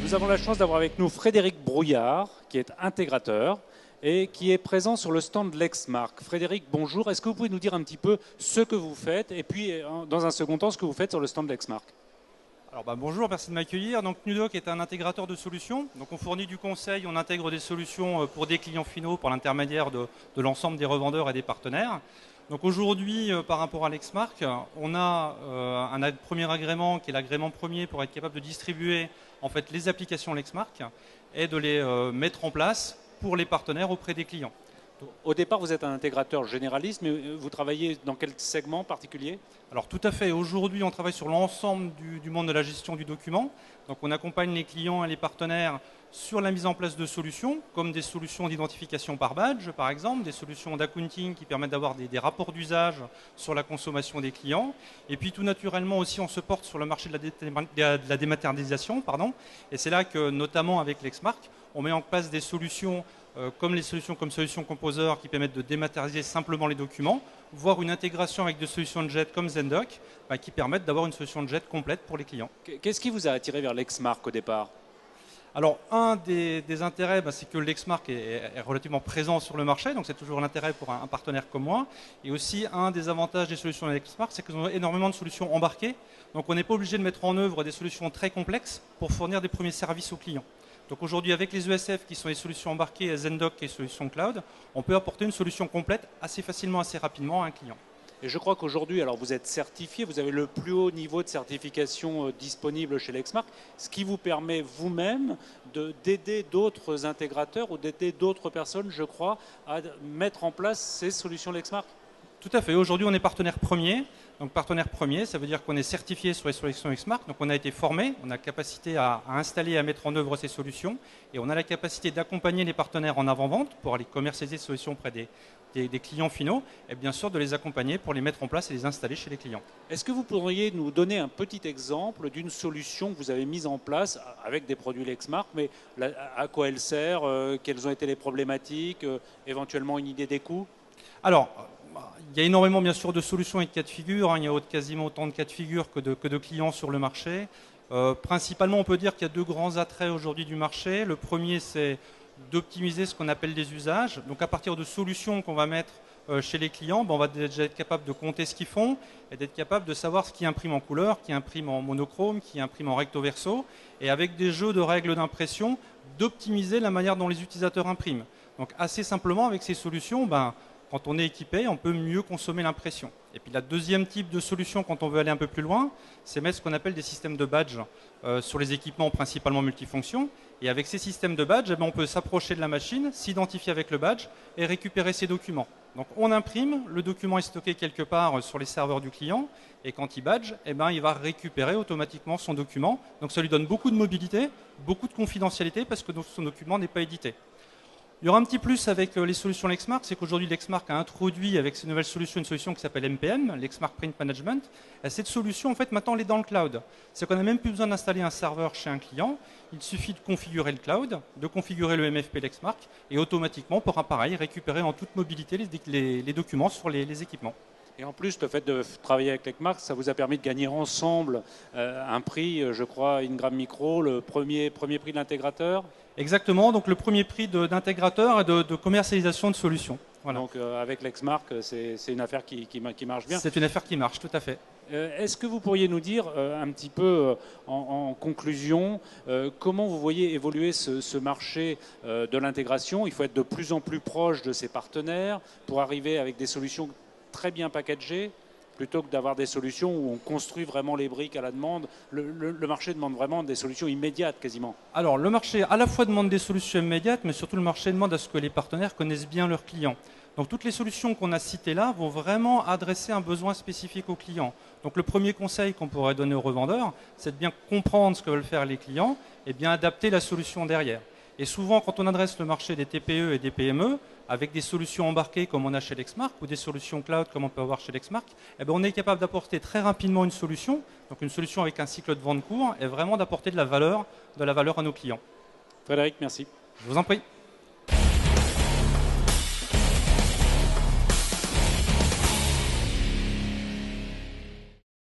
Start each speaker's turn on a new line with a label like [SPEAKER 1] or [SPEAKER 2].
[SPEAKER 1] Nous avons la chance d'avoir avec nous Frédéric Brouillard, qui est intégrateur et qui est présent sur le stand Lexmark. Frédéric, bonjour. Est-ce que vous pouvez nous dire un petit peu ce que vous faites et puis, dans un second temps, ce que vous faites sur le stand Lexmark?
[SPEAKER 2] Alors bonjour, merci de m'accueillir. Donc Nudoc est un intégrateur de solutions. Donc on fournit du conseil, on intègre des solutions pour des clients finaux par l'intermédiaire de l'ensemble des revendeurs et des partenaires. Donc aujourd'hui, par rapport à Lexmark, on a un premier agrément qui est l'agrément premier pour être capable de distribuer en fait les applications Lexmark et de les mettre en place pour les partenaires auprès des clients.
[SPEAKER 1] Au départ, vous êtes un intégrateur généraliste, mais vous travaillez dans quel segment particulier?
[SPEAKER 2] Alors tout à fait. Aujourd'hui, on travaille sur l'ensemble du monde de la gestion du document. Donc on accompagne les clients et les partenaires sur la mise en place de solutions, comme des solutions d'identification par badge, par exemple, des solutions d'accounting qui permettent d'avoir des rapports d'usage sur la consommation des clients. Et puis tout naturellement aussi, on se porte sur le marché de la dématérialisation. Et c'est là que, notamment avec Lexmark, on met en place des solutions comme les solutions comme Solution Composer qui permettent de dématérialiser simplement les documents, voire une intégration avec des solutions de JET comme Zendoc qui permettent d'avoir une solution de JET complète pour les clients.
[SPEAKER 1] Qu'est-ce qui vous a attiré vers Lexmark au départ?
[SPEAKER 2] Alors, un des intérêts, c'est que Lexmark est relativement présent sur le marché, donc c'est toujours l'intérêt pour un partenaire comme moi. Et aussi, un des avantages des solutions de Lexmark, c'est qu'ils ont énormément de solutions embarquées. Donc, on n'est pas obligé de mettre en œuvre des solutions très complexes pour fournir des premiers services aux clients. Donc aujourd'hui, avec les ESF qui sont les solutions embarquées et Zendoc qui est solution cloud, on peut apporter une solution complète assez facilement, assez rapidement à un client.
[SPEAKER 1] Et je crois qu'aujourd'hui, alors vous êtes certifié, vous avez le plus haut niveau de certification disponible chez Lexmark, ce qui vous permet vous-même d'aider d'autres intégrateurs ou d'aider d'autres personnes, je crois, à mettre en place ces solutions Lexmark.
[SPEAKER 2] Tout à fait. Aujourd'hui, on est partenaire premier. Donc partenaire premier, ça veut dire qu'on est certifié sur les solutions Lexmark. Donc on a été formé, on a la capacité à installer et à mettre en œuvre ces solutions. Et on a la capacité d'accompagner les partenaires en avant-vente pour aller commercialiser ces solutions auprès des clients finaux. Et bien sûr de les accompagner pour les mettre en place et les installer chez les clients.
[SPEAKER 1] Est-ce que vous pourriez nous donner un petit exemple d'une solution que vous avez mise en place avec des produits Lexmark, mais à quoi elle sert, quelles ont été les problématiques, éventuellement une idée des coûts?
[SPEAKER 2] Alors, il y a énormément bien sûr de solutions et de cas de figure. Il y a quasiment autant de cas de figure que de clients sur le marché. Principalement, on peut dire qu'il y a deux grands attraits aujourd'hui du marché. Le premier, c'est d'optimiser ce qu'on appelle des usages. Donc à partir de solutions qu'on va mettre chez les clients, on va déjà être capable de compter ce qu'ils font et d'être capable de savoir ce qui imprime en couleur, qui imprime en monochrome, qui imprime en recto verso. Et avec des jeux de règles d'impression, d'optimiser la manière dont les utilisateurs impriment. Donc assez simplement, avec ces solutions, quand on est équipé, on peut mieux consommer l'impression. Et puis, le deuxième type de solution, quand on veut aller un peu plus loin, c'est mettre ce qu'on appelle des systèmes de badge sur les équipements principalement multifonctions. Et avec ces systèmes de badge, on peut s'approcher de la machine, s'identifier avec le badge et récupérer ses documents. Donc, on imprime, le document est stocké quelque part sur les serveurs du client. Et quand il badge, il va récupérer automatiquement son document. Donc, ça lui donne beaucoup de mobilité, beaucoup de confidentialité parce que son document n'est pas édité. Il y aura un petit plus avec les solutions Lexmark, c'est qu'aujourd'hui Lexmark a introduit avec ces nouvelles solutions une solution qui s'appelle MPM, Lexmark Print Management. Et cette solution, en fait, maintenant, elle est dans le cloud. C'est qu'on n'a même plus besoin d'installer un serveur chez un client. Il suffit de configurer le cloud, de configurer le MFP Lexmark et automatiquement, on pourra pareil récupérer en toute mobilité les documents sur les équipements.
[SPEAKER 1] Et en plus, le fait de travailler avec Lexmark, ça vous a permis de gagner ensemble un prix, je crois, Ingram Micro, le premier prix de l'intégrateur.
[SPEAKER 2] Exactement, donc le premier prix d'intégrateur et de commercialisation de solutions. Voilà.
[SPEAKER 1] Donc avec Lexmark, c'est une affaire qui marche bien.
[SPEAKER 2] C'est une affaire qui marche, tout à fait.
[SPEAKER 1] Est-ce que vous pourriez nous dire un petit peu en conclusion comment vous voyez évoluer ce marché de l'intégration? Il faut être de plus en plus proche de ses partenaires pour arriver avec des solutions très bien packagées, plutôt que d'avoir des solutions où on construit vraiment les briques à la demande. Le marché demande vraiment des solutions immédiates quasiment.
[SPEAKER 2] Alors le marché à la fois demande des solutions immédiates, mais surtout le marché demande à ce que les partenaires connaissent bien leurs clients. Donc toutes les solutions qu'on a citées là vont vraiment adresser un besoin spécifique aux clients. Donc le premier conseil qu'on pourrait donner aux revendeurs, c'est de bien comprendre ce que veulent faire les clients et bien adapter la solution derrière. Et souvent, quand on adresse le marché des TPE et des PME, avec des solutions embarquées comme on a chez Lexmark ou des solutions cloud comme on peut avoir chez Lexmark, on est capable d'apporter très rapidement une solution, donc une solution avec un cycle de vente court, et vraiment d'apporter de la valeur à nos clients.
[SPEAKER 1] Frédéric, merci.
[SPEAKER 2] Je vous en prie.